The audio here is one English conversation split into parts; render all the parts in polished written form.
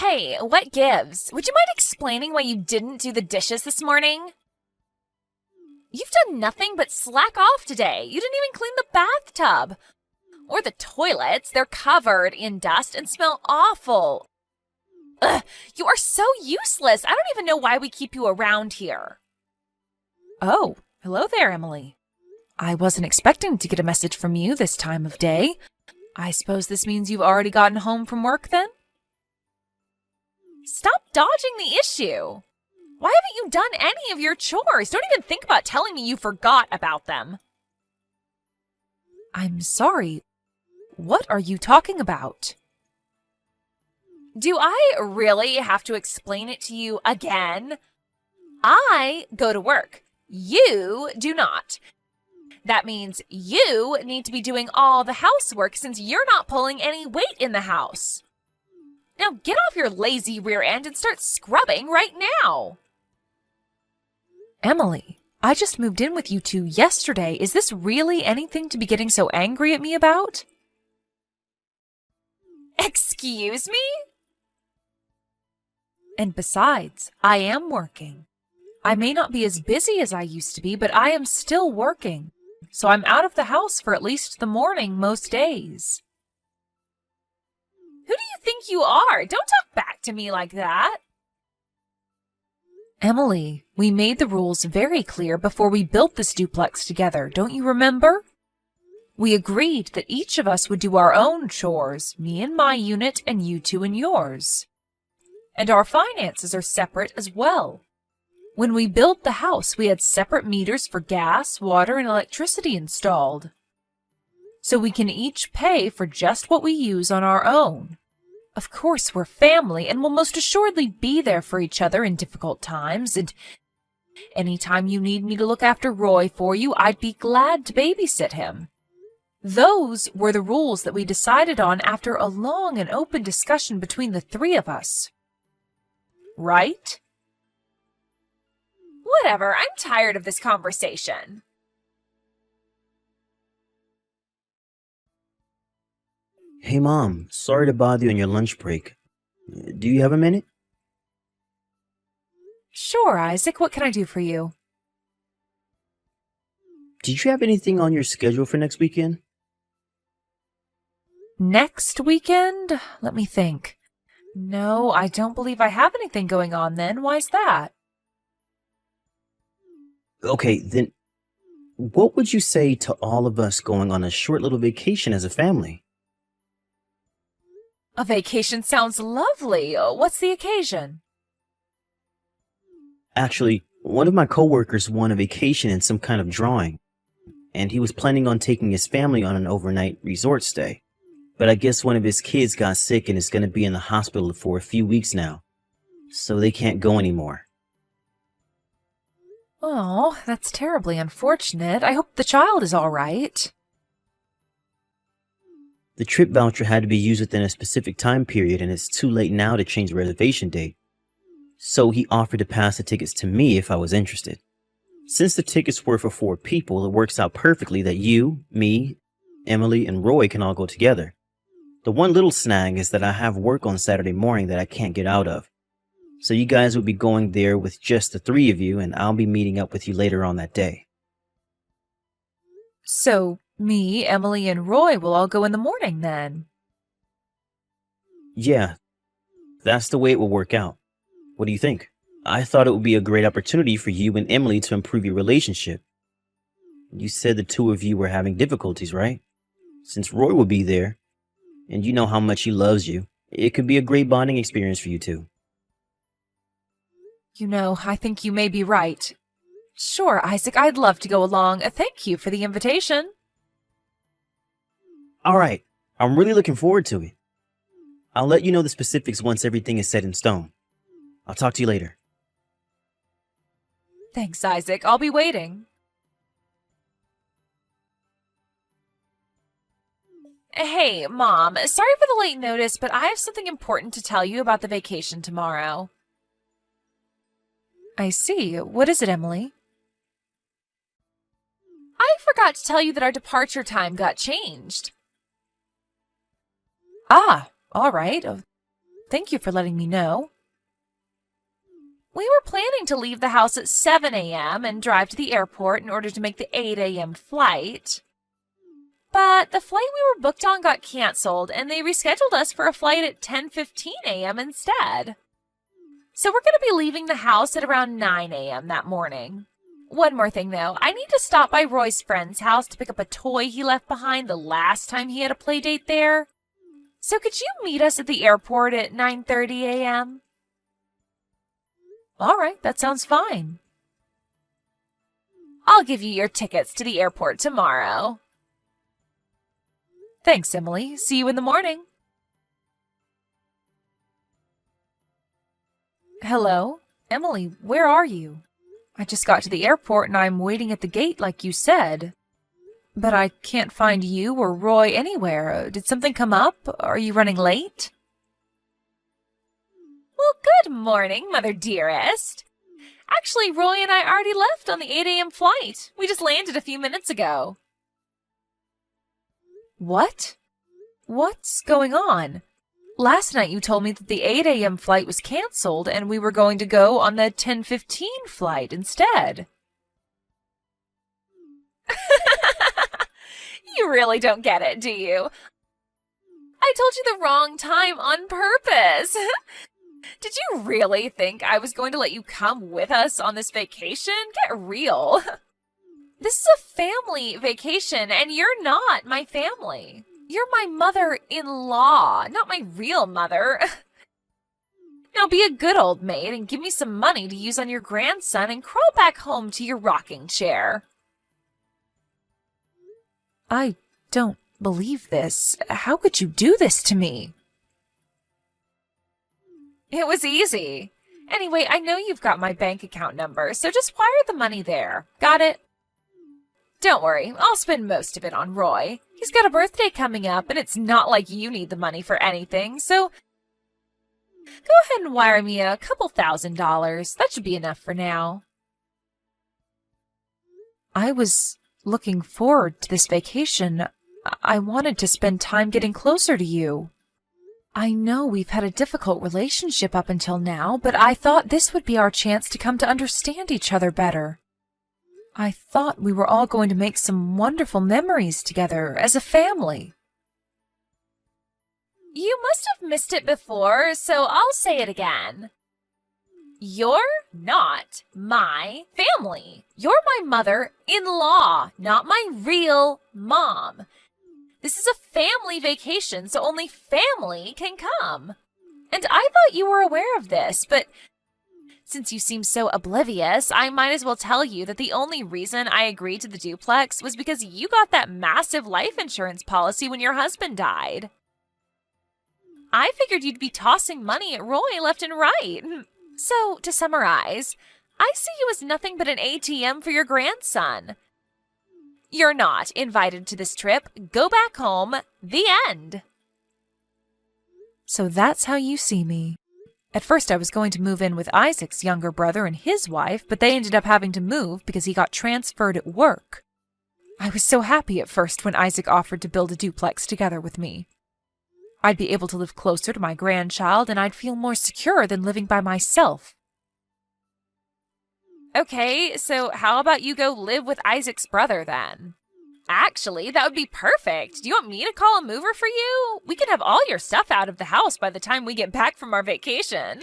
Hey, what gives? Would you mind explaining why you didn't do the dishes this morning? You've done nothing but slack off today. You didn't even clean the bathtub. Or the toilets. They're covered in dust and smell awful. Ugh, you are so useless. I don't even know why we keep you around here. Oh, hello there, Emily. I wasn't expecting to get a message from you this time of day. I suppose this means you've already gotten home from work then? Stop dodging the issue. Why haven't you done any of your chores? Don't even think about telling me you forgot about them. I'm sorry. What are you talking about? Do I really have to explain it to you again? I go to work. You do not. That means you need to be doing all the housework since you're not pulling any weight in the house. Now get off your lazy rear end and start scrubbing right now. Emily, I just moved in with you two yesterday. Is this really anything to be getting so angry at me about? Excuse me? And besides, I am working. I may not be as busy as I used to be, but I am still working. So I'm out of the house for at least the morning most days. Who do you think you are? Don't talk back to me like that. Emily, we made the rules very clear before we built this duplex together, don't you remember? We agreed that each of us would do our own chores, me in my unit and you two in yours. And our finances are separate as well. When we built the house, we had separate meters for gas, water, and electricity installed. So we can each pay for just what we use on our own. Of course, we're family and will most assuredly be there for each other in difficult times, and anytime you need me to look after Roy for you, I'd be glad to babysit him. Those were the rules that we decided on after a long and open discussion between the three of us. Right? Whatever, I'm tired of this conversation. Hey, Mom. Sorry to bother you on your lunch break. Do you have a minute? Sure, Isaac. What can I do for you? Did you have anything on your schedule for next weekend? Next weekend? Let me think. No, I don't believe I have anything going on then. Why's that? Okay, then what would you say to all of us going on a short little vacation as a family? A vacation sounds lovely. What's the occasion? Actually, one of my coworkers won a vacation in some kind of drawing, and he was planning on taking his family on an overnight resort stay. But I guess one of his kids got sick and is going to be in the hospital for a few weeks now, so they can't go anymore. Oh, that's terribly unfortunate. I hope the child is all right. The trip voucher had to be used within a specific time period, and it's too late now to change the reservation date. So he offered to pass the tickets to me if I was interested. Since the tickets were for 4 people, it works out perfectly that you, me, Emily, and Roy can all go together. The one little snag is that I have work on Saturday morning that I can't get out of. So you guys will be going there with just the 3 of you, and I'll be meeting up with you later on that day. So, me, Emily, and Roy will all go in the morning then? Yeah, that's the way it will work out. What do you think? I thought it would be a great opportunity for you and Emily to improve your relationship. You said the 2 of you were having difficulties, right? Since Roy will be there, and you know how much he loves you, it could be a great bonding experience for you two. You know, I think you may be right. Sure, Isaac, I'd love to go along. Thank you for the invitation. All right, I'm really looking forward to it. I'll let you know the specifics once everything is set in stone. I'll talk to you later. Thanks, Isaac. I'll be waiting. Hey, Mom, sorry for the late notice, but I have something important to tell you about the vacation tomorrow. I see. What is it, Emily? I forgot to tell you that our departure time got changed. Ah, all right. Thank you for letting me know. We were planning to leave the house at 7 a.m. and drive to the airport in order to make the 8 a.m. flight. But the flight we were booked on got canceled, and they rescheduled us for a flight at 10:15 a.m. instead. So we're going to be leaving the house at around 9 a.m. that morning. One more thing, though. I need to stop by Roy's friend's house to pick up a toy he left behind the last time he had a play date there. So could you meet us at the airport at 9:30 a.m.? All right, that sounds fine. I'll give you your tickets to the airport tomorrow. Thanks, Emily. See you in the morning. Hello? Emily, where are you? I just got to the airport and I'm waiting at the gate like you said. But I can't find you or Roy anywhere. Did something come up? Are you running late? Well, good morning, Mother Dearest. Actually, Roy and I already left on the 8 a.m. flight. We just landed a few minutes ago. What? What's going on? Last night you told me that the 8 a.m. flight was canceled and we were going to go on the 10:15 flight instead. You really don't get it, do you? I told you the wrong time on purpose. Did you really think I was going to let you come with us on this vacation? Get real. This is a family vacation, and you're not my family. You're my mother-in-law, not my real mother. Now be a good old maid and give me some money to use on your grandson and crawl back home to your rocking chair. I don't believe this. How could you do this to me? It was easy. Anyway, I know you've got my bank account number, so just wire the money there. Got it? Don't worry, I'll spend most of it on Roy. He's got a birthday coming up, and it's not like you need the money for anything, so go ahead and wire me a couple $1,000. That should be enough for now. I was looking forward to this vacation. I wanted to spend time getting closer to you. I know we've had a difficult relationship up until now, but I thought this would be our chance to come to understand each other better. I thought we were all going to make some wonderful memories together as a family. You must have missed it before, so I'll say it again. You're not my family. You're my mother-in-law, not my real mom. This is a family vacation, so only family can come. And I thought you were aware of this, but since you seem so oblivious, I might as well tell you that the only reason I agreed to the duplex was because you got that massive life insurance policy when your husband died. I figured you'd be tossing money at Roy left and right. So, to summarize, I see you as nothing but an ATM for your grandson. You're not invited to this trip. Go back home. The end. So that's how you see me. At first I was going to move in with Isaac's younger brother and his wife, but they ended up having to move because he got transferred at work. I was so happy at first when Isaac offered to build a duplex together with me. I'd be able to live closer to my grandchild and I'd feel more secure than living by myself. Okay, so how about you go live with Isaac's brother then? Actually, that would be perfect. Do you want me to call a mover for you? We can have all your stuff out of the house by the time we get back from our vacation.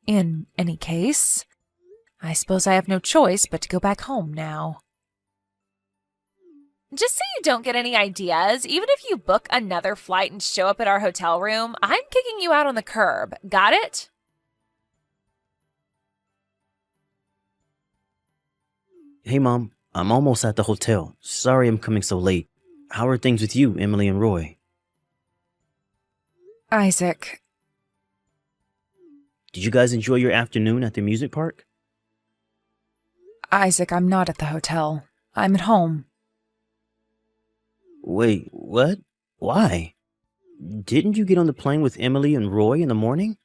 In any case, I suppose I have no choice but to go back home now. Just so you don't get any ideas, even if you book another flight and show up at our hotel room, I'm kicking you out on the curb. Got it? Hey, Mom, I'm almost at the hotel. Sorry I'm coming so late. How are things with you, Emily and Roy? Isaac. Did you guys enjoy your afternoon at the music park? Isaac, I'm not at the hotel. I'm at home. Wait, what? Why? Didn't you get on the plane with Emily and Roy in the morning?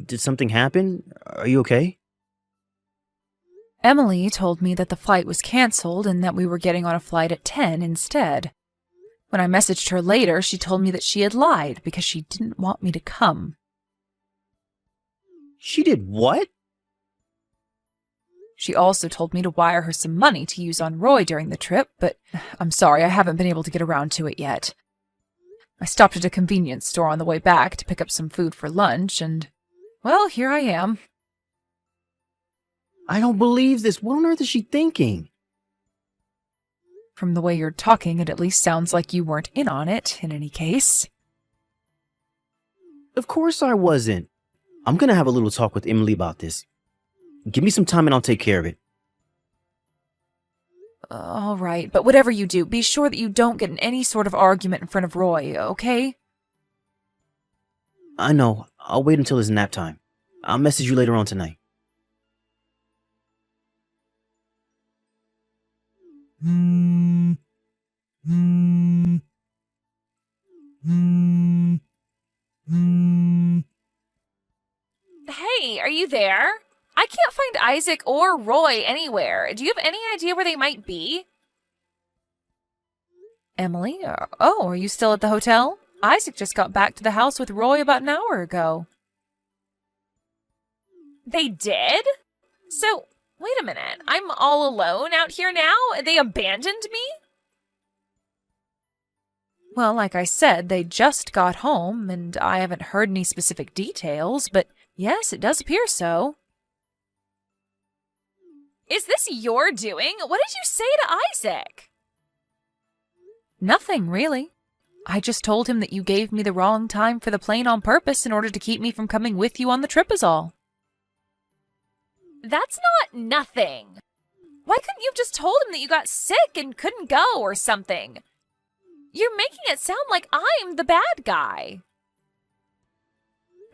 Did something happen? Are you okay? Emily told me that the flight was canceled and that we were getting on a flight at 10 instead. When I messaged her later, she told me that she had lied because she didn't want me to come. She did what? She also told me to wire her some money to use on Roy during the trip, but I'm sorry, I haven't been able to get around to it yet. I stopped at a convenience store on the way back to pick up some food for lunch, and, well, here I am. I don't believe this. What on earth is she thinking? From the way you're talking, it at least sounds like you weren't in on it, in any case. Of course I wasn't. I'm gonna have a little talk with Emily about this. Give me some time and I'll take care of it. All right, but whatever you do, be sure that you don't get in any sort of argument in front of Roy, okay? I know. I'll wait until it's nap time. I'll message you later on tonight. Hey, are you there? I can't find Isaac or Roy anywhere. Do you have any idea where they might be? Emily? Oh, are you still at the hotel? Isaac just got back to the house with Roy about an hour ago. They did? So, wait a minute. I'm all alone out here now? They abandoned me? Well, like I said, they just got home, and I haven't heard any specific details, but yes, it does appear so. Is this your doing? What did you say to Isaac? Nothing, really. I just told him that you gave me the wrong time for the plane on purpose in order to keep me from coming with you on the trip is all. That's not nothing. Why couldn't you have just told him that you got sick and couldn't go or something? You're making it sound like I'm the bad guy.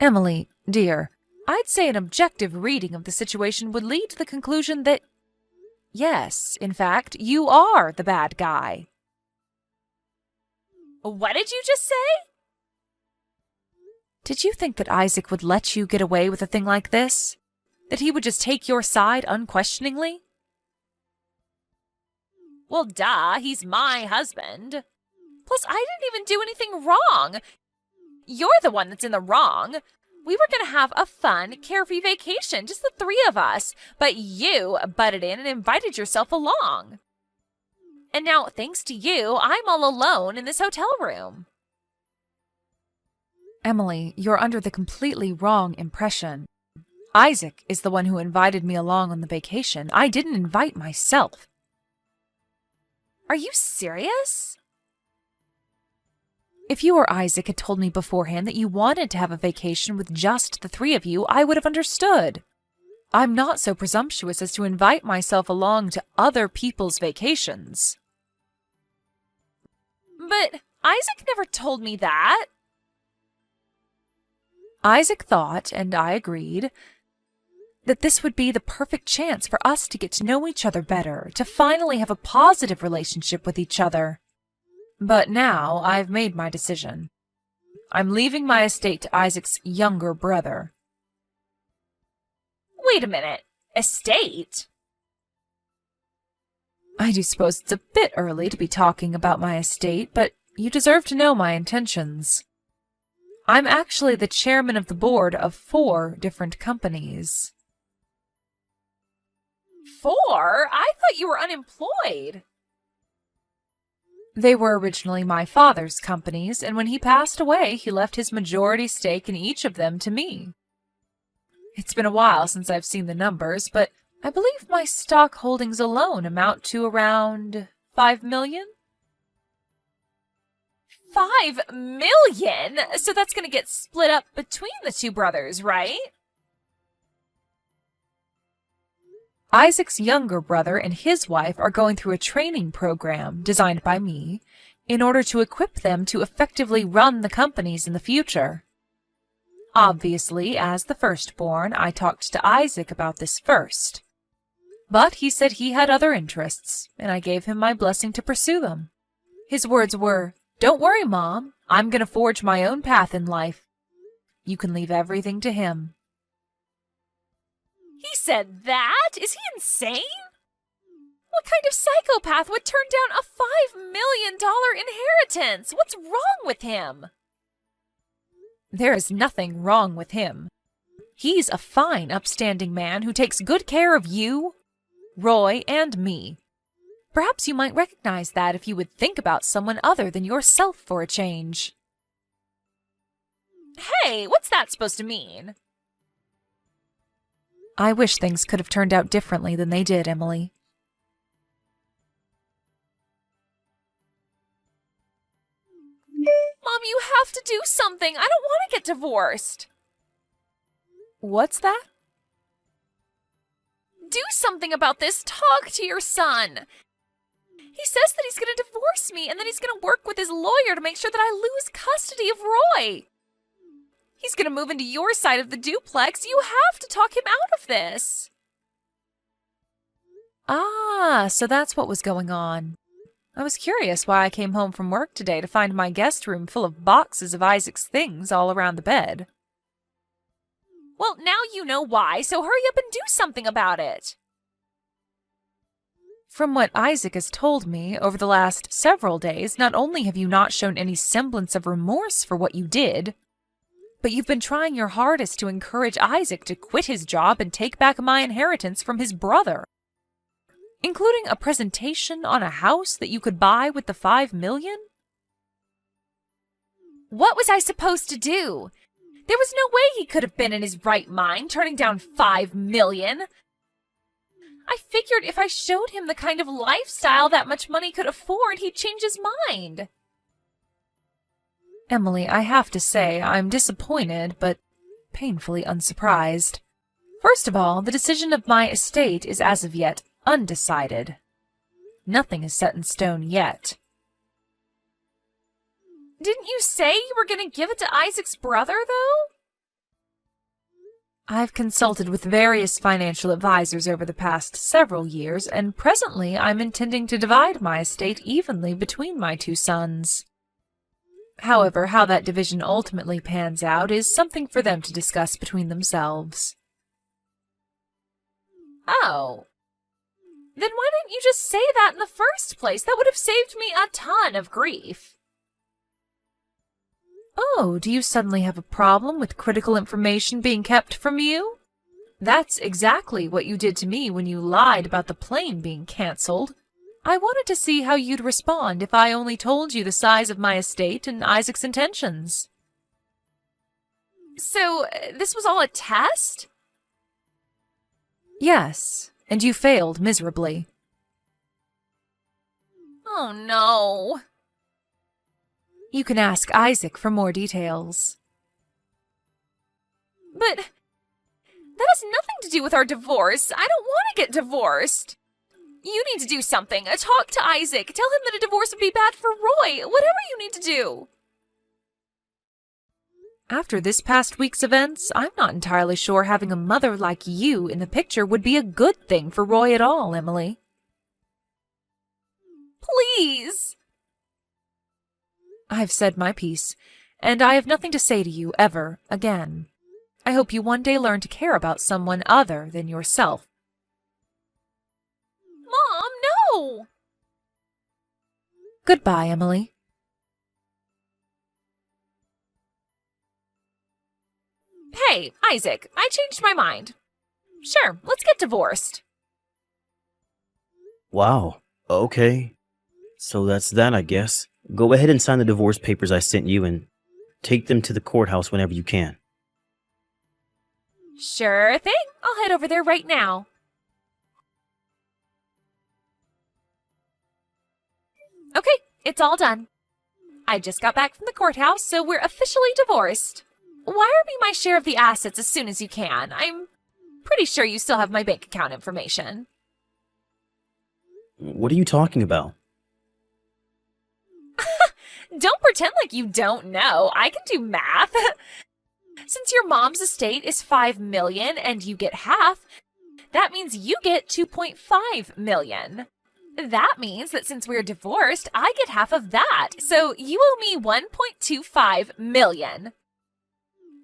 Emily, dear, I'd say an objective reading of the situation would lead to the conclusion that, yes, in fact, you are the bad guy. What did you just say? Did you think that Isaac would let you get away with a thing like this? That he would just take your side unquestioningly? Well, duh, he's my husband. Plus, I didn't even do anything wrong. You're the one that's in the wrong. We were going to have a fun, carefree vacation, just the three of us, but you butted in and invited yourself along. And now, thanks to you, I'm all alone in this hotel room. Emily, you're under the completely wrong impression. Isaac is the one who invited me along on the vacation. I didn't invite myself. Are you serious? If you or Isaac had told me beforehand that you wanted to have a vacation with just the three of you, I would have understood. I'm not so presumptuous as to invite myself along to other people's vacations. But Isaac never told me that. Isaac thought, and I agreed, that this would be the perfect chance for us to get to know each other better, to finally have a positive relationship with each other. But now I've made my decision. I'm leaving my estate to Isaac's younger brother. Wait a minute. Estate? I do suppose it's a bit early to be talking about my estate, but you deserve to know my intentions. I'm actually the chairman of the board of 4 different companies. 4? I thought you were unemployed. They were originally my father's companies, and when he passed away, he left his majority stake in each of them to me. It's been a while since I've seen the numbers, but I believe my stock holdings alone amount to around 5 million? 5 million? So that's going to get split up between the 2 brothers, right? Isaac's younger brother and his wife are going through a training program designed by me in order to equip them to effectively run the companies in the future. Obviously, as the firstborn, I talked to Isaac about this first. But he said he had other interests, and I gave him my blessing to pursue them. His words were, "Don't worry, Mom. I'm going to forge my own path in life. You can leave everything to him." He said that? Is he insane? What kind of psychopath would turn down a $5 million inheritance? What's wrong with him? There is nothing wrong with him. He's a fine, upstanding man who takes good care of you, Roy, and me. Perhaps you might recognize that if you would think about someone other than yourself for a change. Hey, what's that supposed to mean? I wish things could have turned out differently than they did, Emily. Mom, you have to do something. I don't want to get divorced. What's that? Do something about this. Talk to your son. He says that he's going to divorce me and then he's going to work with his lawyer to make sure that I lose custody of Roy. He's going to move into your side of the duplex. You have to talk him out of this. Ah, so that's what was going on. I was curious why I came home from work today to find my guest room full of boxes of Isaac's things all around the bed. Well, now you know why, so hurry up and do something about it. From what Isaac has told me over the last several days, not only have you not shown any semblance of remorse for what you did, but you've been trying your hardest to encourage Isaac to quit his job and take back my inheritance from his brother, including a presentation on a house that you could buy with the $5 million? What was I supposed to do? There was no way he could have been in his right mind turning down $5 million. I figured if I showed him the kind of lifestyle that much money could afford, he'd change his mind. Emily, I have to say I'm disappointed, but painfully unsurprised. First of all, the decision of my estate is as of yet undecided. Nothing is set in stone yet. Didn't you say you were going to give it to Isaac's brother, though? I've consulted with various financial advisors over the past several years, and presently I'm intending to divide my estate evenly between my two sons. However, how that division ultimately pans out is something for them to discuss between themselves. Oh. Then why didn't you just say that in the first place? That would have saved me a ton of grief. Oh, do you suddenly have a problem with critical information being kept from you? That's exactly what you did to me when you lied about the plane being cancelled. I wanted to see how you'd respond if I only told you the size of my estate and Isaac's intentions. So, this was all a test? Yes, and you failed miserably. Oh, no. You can ask Isaac for more details. But that has nothing to do with our divorce. I don't want to get divorced. You need to do something. Talk to Isaac. Tell him that a divorce would be bad for Roy. Whatever you need to do. After this past week's events, I'm not entirely sure having a mother like you in the picture would be a good thing for Roy at all, Emily. Please. I've said my piece, and I have nothing to say to you ever again. I hope you one day learn to care about someone other than yourself. Mom, no! Goodbye, Emily. Hey, Isaac, I changed my mind. Sure, let's get divorced. Wow. Okay. So that's that, I guess. Go ahead and sign the divorce papers I sent you and take them to the courthouse whenever you can. Sure thing. I'll head over there right now. Okay, it's all done. I just got back from the courthouse, so we're officially divorced. Wire me my share of the assets as soon as you can. I'm pretty sure you still have my bank account information. What are you talking about? Don't pretend like you don't know. I can do math. Since your mom's estate is $5 million and you get half, that means you get $2.5 million. That means that since we're divorced, I get half of that. So you owe me $1.25 million.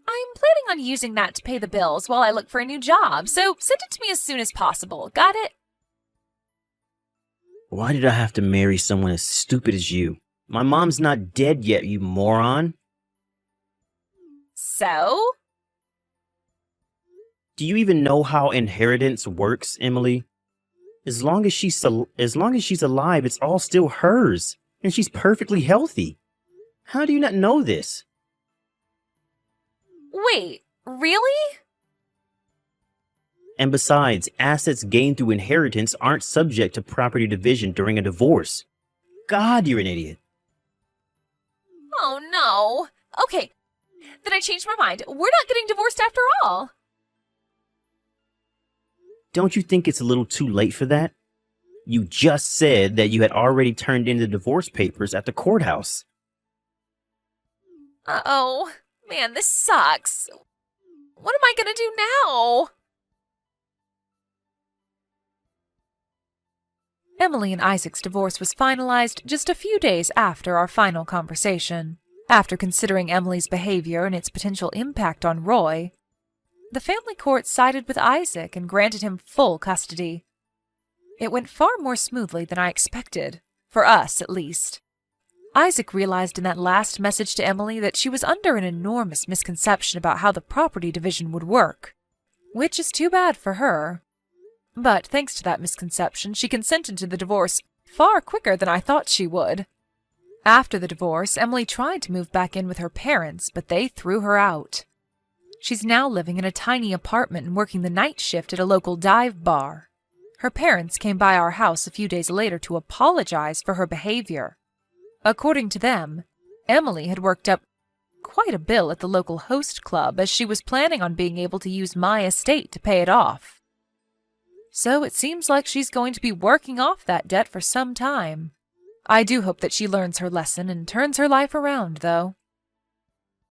I'm planning on using that to pay the bills while I look for a new job, so send it to me as soon as possible. Got it? Why did I have to marry someone as stupid as you? My mom's not dead yet, you moron. So? Do you even know how inheritance works, Emily? As long as she's alive, it's all still hers, and she's perfectly healthy. How do you not know this? Wait, really? And besides, assets gained through inheritance aren't subject to property division during a divorce. God, you're an idiot. Oh no. Okay, then I changed my mind. We're not getting divorced after all. Don't you think it's a little too late for that? You just said that you had already turned in the divorce papers at the courthouse. Uh-oh. Man, this sucks. What am I gonna do now? Emily and Isaac's divorce was finalized just a few days after our final conversation. After considering Emily's behavior and its potential impact on Roy, the family court sided with Isaac and granted him full custody. It went far more smoothly than I expected, for us at least. Isaac realized in that last message to Emily that she was under an enormous misconception about how the property division would work, which is too bad for her. But thanks to that misconception, she consented to the divorce far quicker than I thought she would. After the divorce, Emily tried to move back in with her parents, but they threw her out. She's now living in a tiny apartment and working the night shift at a local dive bar. Her parents came by our house a few days later to apologize for her behavior. According to them, Emily had worked up quite a bill at the local host club as she was planning on being able to use my estate to pay it off. So it seems like she's going to be working off that debt for some time. I do hope that she learns her lesson and turns her life around, though.